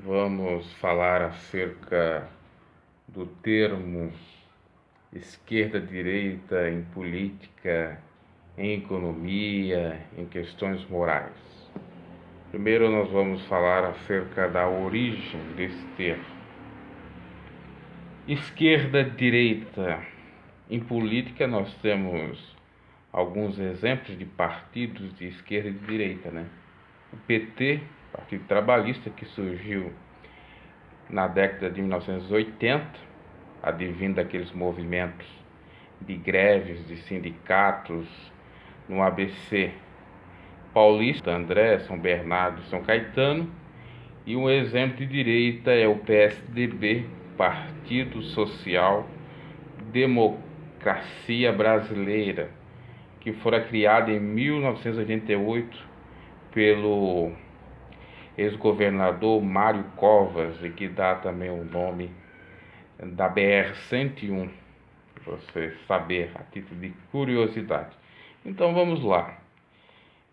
Vamos falar acerca do termo esquerda-direita em política, em economia, em questões morais. Primeiro, nós vamos falar acerca da origem desse termo. Esquerda-direita. Em política, nós temos alguns exemplos de partidos de esquerda e de direita, né? O PT, Partido Trabalhista, que surgiu na década de 1980, advindo daqueles movimentos de greves de sindicatos no ABC Paulista, André, São Bernardo e São Caetano. E um exemplo de direita é o PSDB, Partido Social Democracia Brasileira, que fora criado em 1988 pelo ex-governador Mário Covas, e que dá também o nome da BR-101, para você saber, a título de curiosidade. Então vamos lá.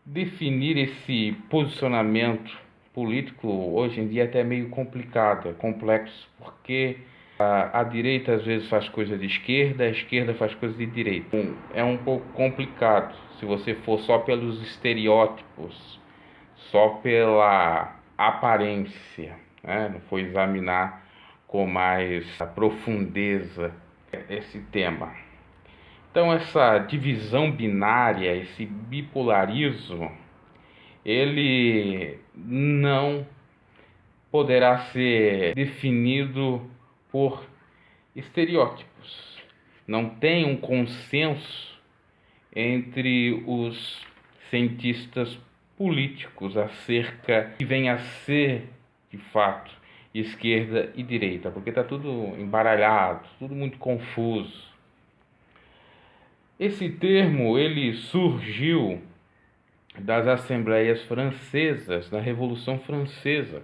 Definir esse posicionamento político hoje em dia é até meio complicado, é complexo, porque a direita às vezes faz coisa de esquerda, a esquerda faz coisa de direita. É um pouco complicado se você for só pelos estereótipos, só pela aparência, né? Não for examinar com mais profundeza esse tema. Então essa divisão binária, esse bipolarismo, ele não poderá ser definido por estereótipos. Não tem um consenso entre os cientistas políticos acerca do que vem a ser, de fato, esquerda e direita, porque está tudo embaralhado, tudo muito confuso. Esse termo ele surgiu das assembleias francesas, na Revolução Francesa,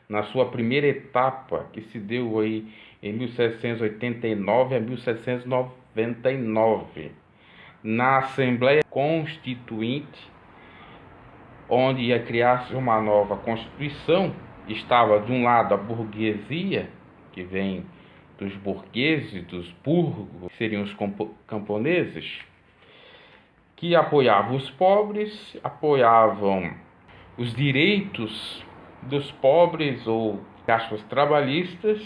na sua primeira etapa, que se deu aí em 1789 a 1799, na Assembleia Constituinte, onde ia criar-se uma nova Constituição. Estava de um lado a burguesia, que vem dos burgueses, dos burgos, que seriam os camponeses, que apoiavam os pobres, apoiavam os direitos dos pobres ou aspas trabalhistas,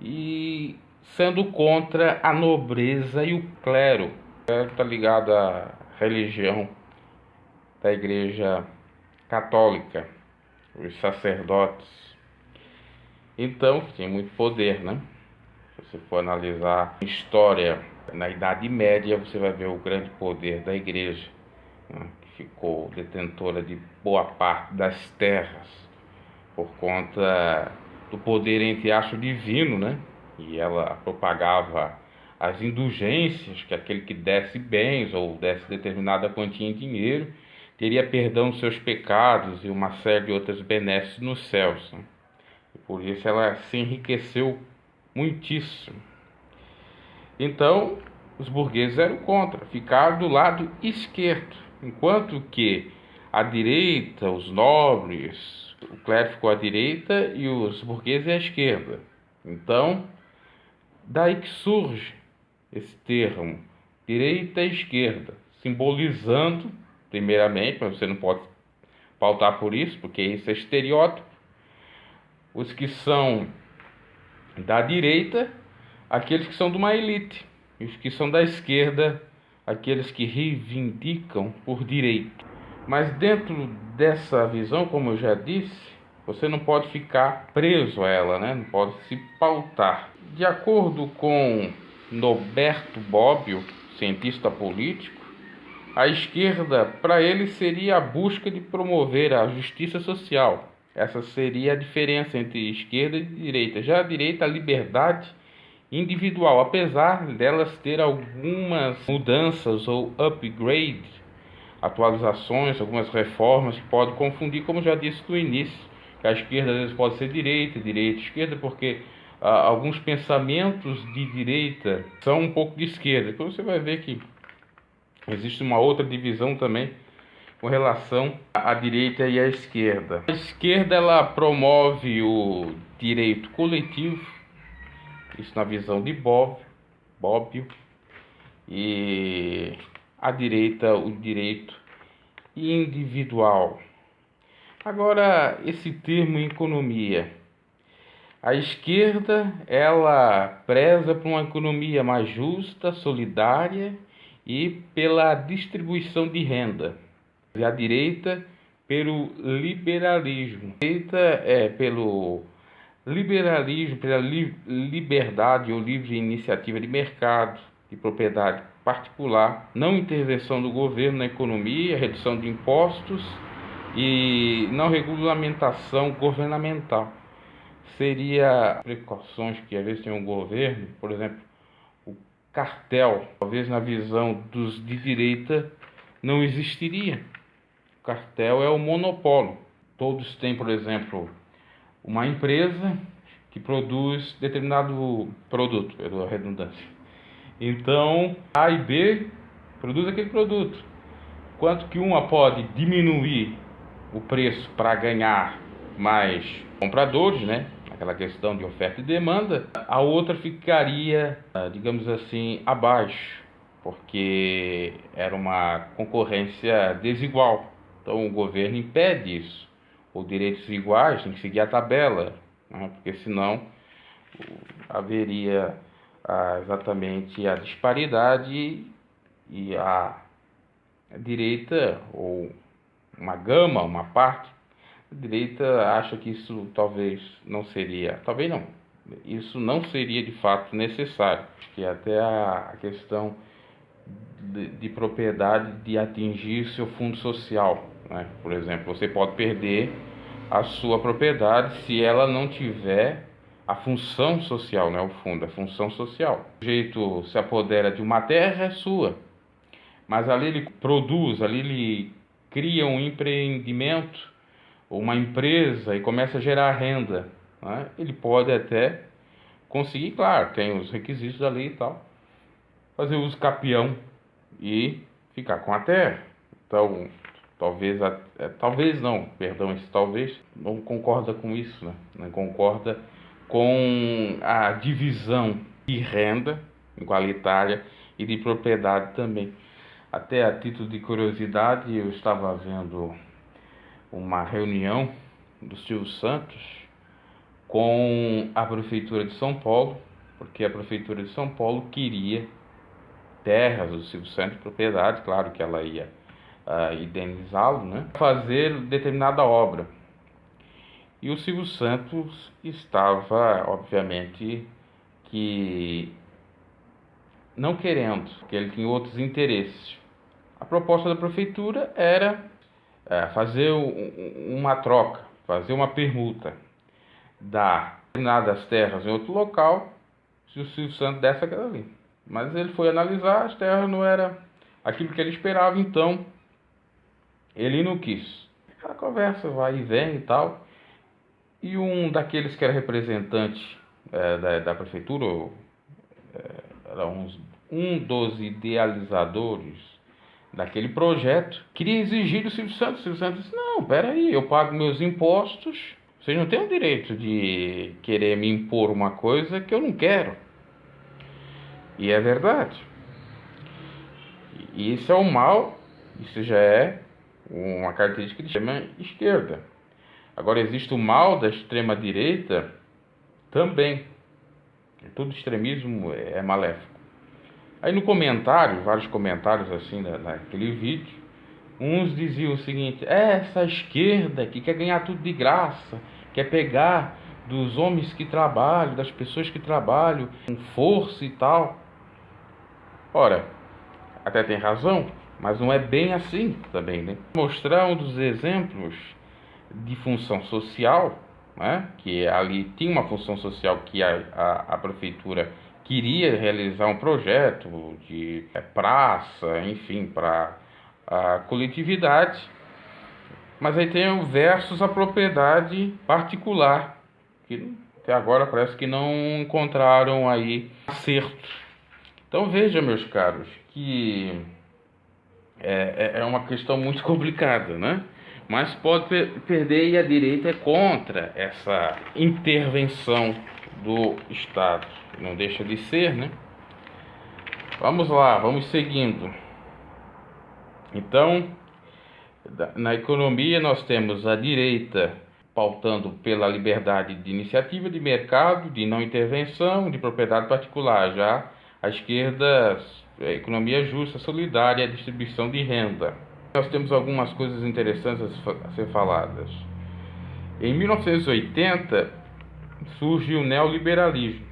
e sendo contra a nobreza e o clero. Está ligado à religião da Igreja Católica, os sacerdotes. Então, tinha muito poder, né? Se você for analisar a história na Idade Média, você vai ver o grande poder da Igreja, né? Que ficou detentora de boa parte das terras por conta do poder, entre aspas, divino, né? E ela propagava as indulgências, que aquele que desse bens ou desse determinada quantia em dinheiro teria perdão dos seus pecados e uma série de outras benesses nos céus, né? E por isso ela se enriqueceu muitíssimo. Então, os burgueses eram contra, ficaram do lado esquerdo, enquanto que a direita, os nobres, o clero ficou à direita e os burgueses à esquerda. Então, daí que surge esse termo, direita e esquerda, simbolizando, primeiramente, mas você não pode pautar por isso, porque isso é estereótipo, os que são da direita, aqueles que são de uma elite, e os que são da esquerda, aqueles que reivindicam por direito. Mas dentro dessa visão, como eu já disse, você não pode ficar preso a ela, né? Não pode se pautar. De acordo com Norberto Bobbio, cientista político, a esquerda, para ele, seria a busca de promover a justiça social. Essa seria a diferença entre esquerda e direita. Já a direita, a liberdade individual, apesar delas ter algumas mudanças ou upgrade, atualizações, algumas reformas que podem confundir, como já disse no início, que a esquerda às vezes pode ser direita, direita, esquerda, porque alguns pensamentos de direita são um pouco de esquerda. Então você vai ver que existe uma outra divisão também com relação à direita e à esquerda. A esquerda ela promove o direito coletivo, isso na visão de Bobbio, e a direita o direito individual. Agora, esse termo em economia, a esquerda ela preza por uma economia mais justa, solidária e pela distribuição de renda. E a direita pelo liberalismo. A direita é pelo liberalismo, pela liberdade ou livre iniciativa de mercado, de propriedade particular, não intervenção do governo na economia, redução de impostos e não regulamentação governamental. Seria precauções que às vezes tem um governo, por exemplo, o cartel, talvez na visão dos de direita não existiria. O cartel é o monopólio. Todos têm, por exemplo, uma empresa que produz determinado produto, pela redundância. Então, A e B produz aquele produto. Quanto que uma pode diminuir o preço para ganhar mais compradores, né? Aquela questão de oferta e demanda, a outra ficaria, digamos assim, abaixo, porque era uma concorrência desigual. Então o governo impede isso. Os direitos iguais tem que seguir a tabela, né? Porque senão haveria exatamente a disparidade e a direita, ou uma gama, uma parte, a direita acha que isso talvez não seria, talvez não, isso não seria de fato necessário, que até a questão de propriedade de atingir seu fundo social, né? Por exemplo, você pode perder a sua propriedade se ela não tiver a função social, não é o fundo, a função social. O sujeito se apodera de uma terra, é sua, mas ali ele produz, ali ele cria um empreendimento, uma empresa e começa a gerar renda, né? Ele pode até conseguir, claro, tem os requisitos da lei e tal, fazer uso capião e ficar com a terra. Então, talvez não, perdão, esse talvez não concorda com isso, né? Não concorda com a divisão de renda igualitária e de propriedade também. Até a título de curiosidade, eu estava vendo uma reunião do Silvio Santos com a Prefeitura de São Paulo, porque a Prefeitura de São Paulo queria terras do Silvio Santos, propriedade, claro que ela ia indenizá-lo, né, fazer determinada obra. E o Silvio Santos estava, obviamente, que não querendo, porque ele tinha outros interesses. A proposta da prefeitura era fazer uma troca, fazer uma permuta, dar determinadas terras em outro local, se o Silvio Santos desse aquela ali. Mas ele foi analisar, as terras não eram aquilo que ele esperava, então ele não quis. Aquela conversa vai e vem e tal. E um daqueles que era representante da prefeitura, era um dos idealizadores daquele projeto, queria exigir do Silvio Santos. O Silvio Santos disse: não, peraí, eu pago meus impostos, vocês não têm o direito de querer me impor uma coisa que eu não quero. E é verdade. E isso é o mal, isso já é uma característica de extrema esquerda. Agora existe o mal da extrema direita também. Todo extremismo é maléfico. Aí no comentário, vários comentários assim naquele vídeo, uns diziam o seguinte: essa esquerda que quer ganhar tudo de graça, quer pegar dos homens que trabalham, das pessoas que trabalham com força e tal. Ora, até tem razão, mas não é bem assim também, né? Mostrar um dos exemplos de função social, né? Que ali tinha uma função social que a prefeitura queria realizar um projeto de praça, enfim, para a coletividade, mas aí tem o versus a propriedade particular, que até agora parece que não encontraram aí acerto. Então veja, meus caros, que É uma questão muito complicada, né? Mas pode perder, e a direita é contra essa intervenção do Estado. Não deixa de ser, né? Vamos lá, vamos seguindo. Então, na economia nós temos a direita pautando pela liberdade de iniciativa de mercado, de não intervenção, de propriedade particular. Já a esquerda, a economia justa, solidária e a distribuição de renda. Nós temos algumas coisas interessantes a ser faladas. Em 1980 surge o neoliberalismo,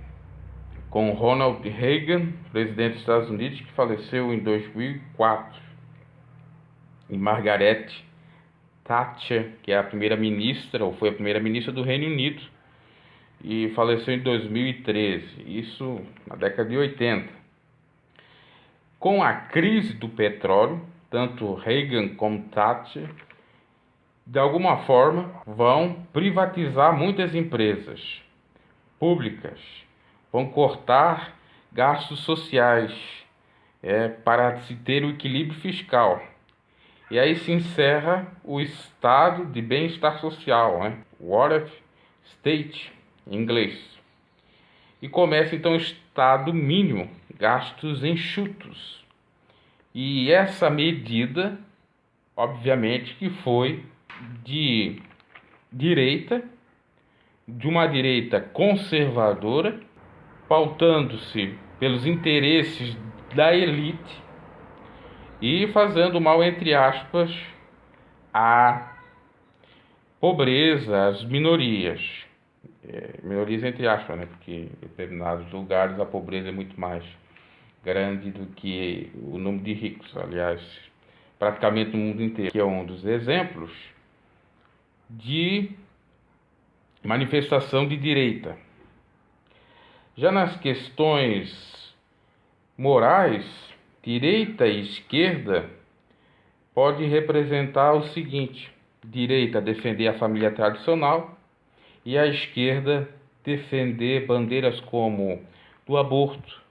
com Ronald Reagan, presidente dos Estados Unidos, que faleceu em 2004, e Margaret Thatcher, que é a primeira-ministra, ou foi a primeira-ministra do Reino Unido, e faleceu em 2013, isso na década de 80. Com a crise do petróleo, tanto Reagan como Thatcher, de alguma forma, vão privatizar muitas empresas públicas, vão cortar gastos sociais para se ter o equilíbrio fiscal. E aí se encerra o estado de bem-estar social, né? Welfare State, em inglês. E começa então o estado mínimo, gastos enxutos. E essa medida, obviamente, que foi de direita, de uma direita conservadora, pautando-se pelos interesses da elite e fazendo mal, entre aspas, à pobreza, às minorias. Minorias entre aspas, né? Porque em determinados lugares a pobreza é muito mais grande do que o número de ricos. Aliás, praticamente no mundo inteiro. Que é um dos exemplos de manifestação de direita. Já nas questões morais, direita e esquerda pode representar o seguinte: direita defender a família tradicional e a esquerda defender bandeiras como do aborto,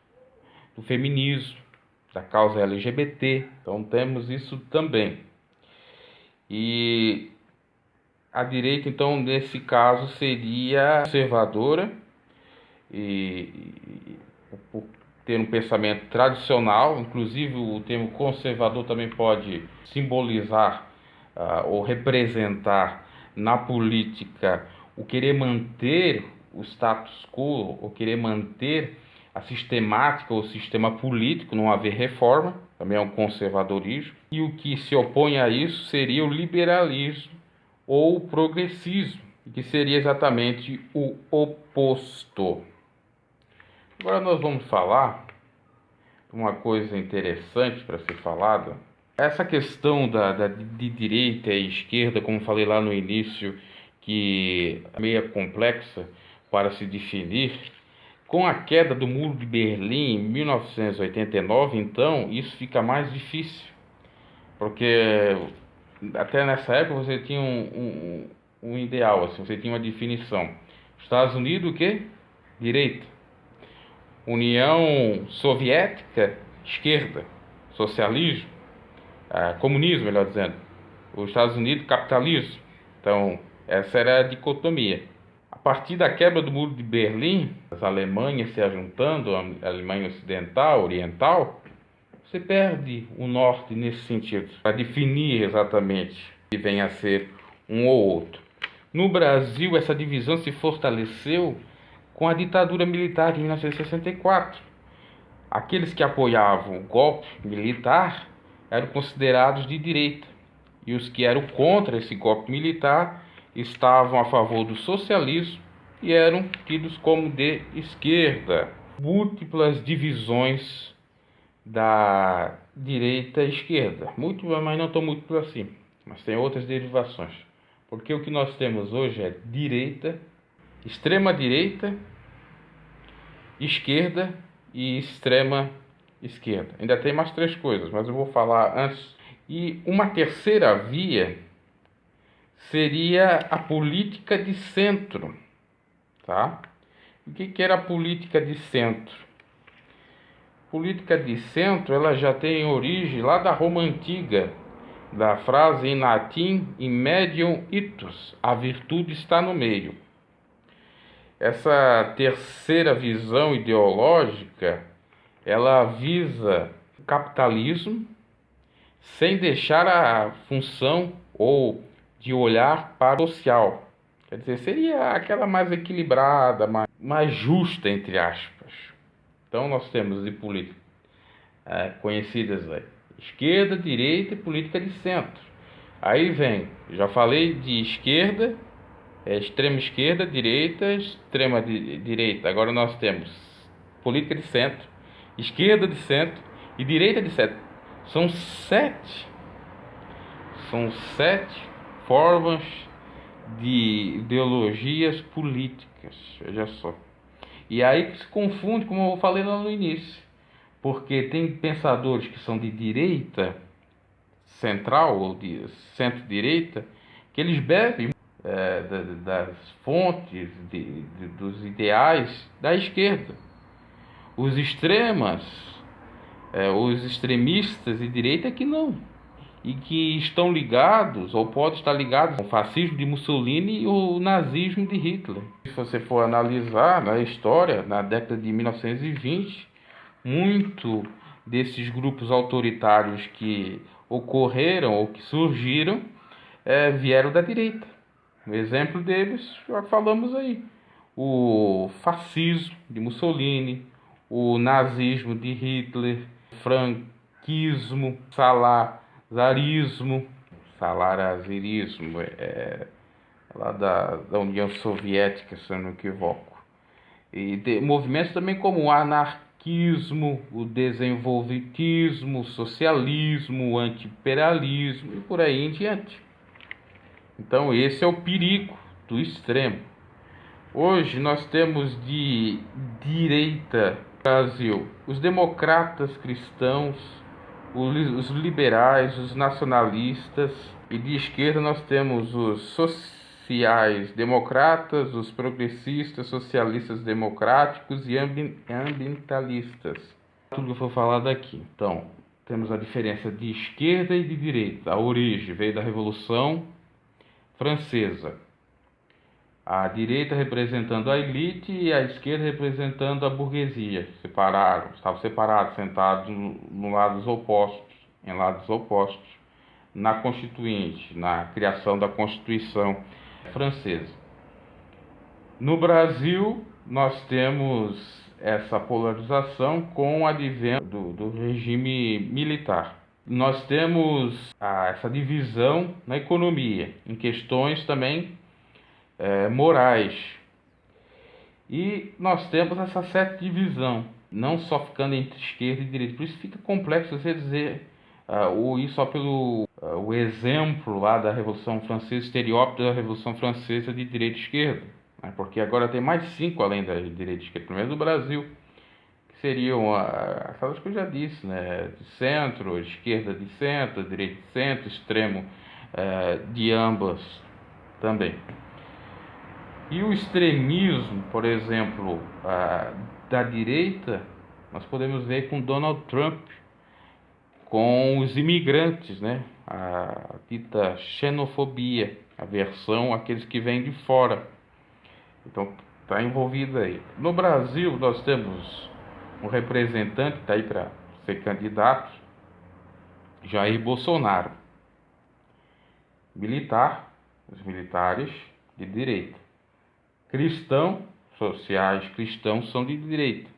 do feminismo, da causa LGBT. Então temos isso também. E a direita, então, nesse caso, seria conservadora e por ter um pensamento tradicional. Inclusive o termo conservador também pode simbolizar ou representar na política o querer manter o status quo, ou querer manter a sistemática ou o sistema político, não haver reforma, também é um conservadorismo. E o que se opõe a isso seria o liberalismo ou o progressismo, que seria exatamente o oposto. Agora nós vamos falar uma coisa interessante para ser falada. Essa questão de direita e esquerda, como falei lá no início, que é meio complexa para se definir. Com a queda do Muro de Berlim em 1989, então, isso fica mais difícil. Porque até nessa época você tinha um ideal, assim, você tinha uma definição. Estados Unidos, o quê? Direita. União Soviética, esquerda. Socialismo, comunismo, melhor dizendo. Os Estados Unidos, capitalismo. Então, essa era a dicotomia. A partir da quebra do Muro de Berlim, as Alemanhas se ajuntando, a Alemanha Ocidental, Oriental, você perde o norte nesse sentido, para definir exatamente o que vem a ser um ou outro. No Brasil, essa divisão se fortaleceu com a ditadura militar de 1964. Aqueles que apoiavam o golpe militar eram considerados de direita, e os que eram contra esse golpe militar estavam a favor do socialismo e eram tidos como de esquerda. Múltiplas divisões da direita e esquerda, mas não tão múltiplas assim, mas tem outras derivações, porque o que nós temos hoje é direita, extrema direita, esquerda e extrema esquerda. Ainda tem mais três coisas, mas eu vou falar antes. E uma terceira via seria a política de centro, tá? O que era a política de centro? Política de centro, ela já tem origem lá da Roma Antiga, da frase em latim, in medium itus, a virtude está no meio. Essa terceira visão ideológica, ela visa o capitalismo sem deixar a função ou de olhar para o social. Quer dizer, seria aquela mais equilibrada, mais justa, entre aspas. Então nós temos de política conhecidas aí, esquerda, direita e política de centro. Aí vem, já falei de esquerda, extrema esquerda, direita, extrema direita. Agora nós temos política de centro, esquerda de centro e direita de centro. São sete formas de ideologias políticas, veja só. E aí que se confunde, como eu falei lá no início, porque tem pensadores que são de direita central ou de centro-direita, que eles bebem das fontes, dos ideais da esquerda. Os extremistas de direita que não, e que estão ligados, ou podem estar ligados, ao fascismo de Mussolini e o nazismo de Hitler. Se você for analisar na história, na década de 1920, muito desses grupos autoritários que ocorreram ou que surgiram vieram da direita. O exemplo deles já falamos aí: o fascismo de Mussolini, o nazismo de Hitler, o franquismo, salazarismo lá da União Soviética, se eu não me equivoco. E movimentos também como o anarquismo, o desenvolvimentismo, o socialismo, o anti-imperialismo e por aí em diante. Então esse é o perigo do extremo. Hoje nós temos de direita no Brasil os democratas cristãos, os liberais, os nacionalistas, e de esquerda nós temos os sociais democratas, os progressistas, socialistas democráticos e ambientalistas. Tudo que eu for falar daqui. Então, temos a diferença de esquerda e de direita. A origem veio da Revolução Francesa. A direita representando a elite e a esquerda representando a burguesia. Estavam separados, sentados em lados opostos, na Constituinte, na criação da Constituição francesa. No Brasil, nós temos essa polarização com o advento do regime militar. Nós temos essa divisão na economia, em questões também morais. E nós temos essa certa divisão, não só ficando entre esquerda e direita. Por isso fica complexo você dizer, ou ir só pelo o exemplo lá da Revolução Francesa, estereótipo da Revolução Francesa de direita e esquerda. Porque agora tem mais 5 além da direita e esquerda, pelo menos no Brasil, que seriam aquelas que eu já disse, né? De centro, esquerda de centro, direita de centro, extremo de ambas também. E o extremismo, por exemplo, da direita, nós podemos ver com Donald Trump, com os imigrantes, né? A dita xenofobia, a versão aqueles que vêm de fora. Então está envolvido aí. No Brasil nós temos um representante que está aí para ser candidato, Jair Bolsonaro, militar, os militares de direita. Sociais cristãos são de direita.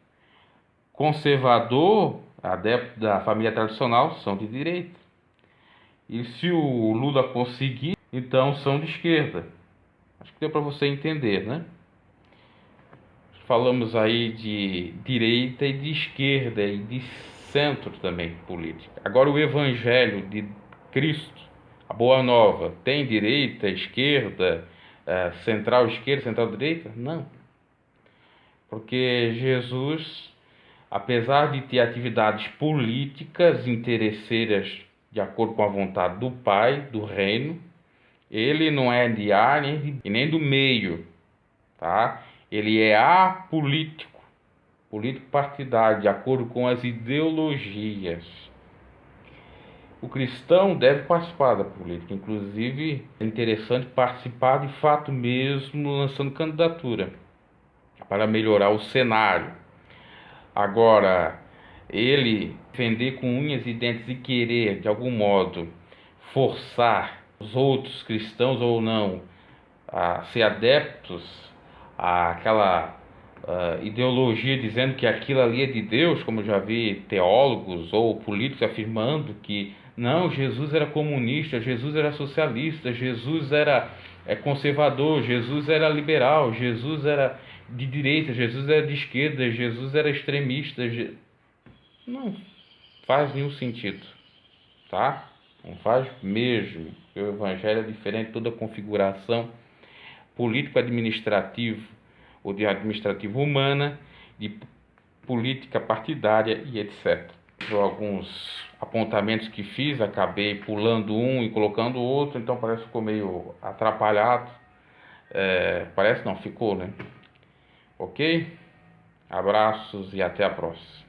Conservador, adepto da família tradicional, são de direita. E se o Lula conseguir, então são de esquerda. Acho que deu para você entender, né? Falamos aí de direita e de esquerda e de centro também política. Agora o Evangelho de Cristo, a Boa Nova, tem direita, esquerda, central esquerda, central direita? Não. Porque Jesus, apesar de ter atividades políticas interesseiras de acordo com a vontade do Pai, do reino, ele não é de nem do meio, tá? Ele é apolítico. político partidário, de acordo com as ideologias. O cristão deve participar da política, inclusive é interessante participar de fato mesmo lançando candidatura para melhorar o cenário. Agora, ele defender com unhas e dentes e querer de algum modo forçar os outros cristãos ou não a ser adeptos àquela ideologia dizendo que aquilo ali é de Deus, como eu já vi teólogos ou políticos afirmando que não, Jesus era comunista, Jesus era socialista, Jesus era conservador, Jesus era liberal, Jesus era de direita, Jesus era de esquerda, Jesus era extremista. Não faz nenhum sentido, tá? Não faz mesmo. O evangelho é diferente, toda a configuração político-administrativo ou de administrativo humana, de política partidária e etc. Por alguns apontamentos que fiz, acabei pulando um e colocando outro, então parece que ficou meio atrapalhado. Parece não, ficou, né? Ok? Abraços e até a próxima.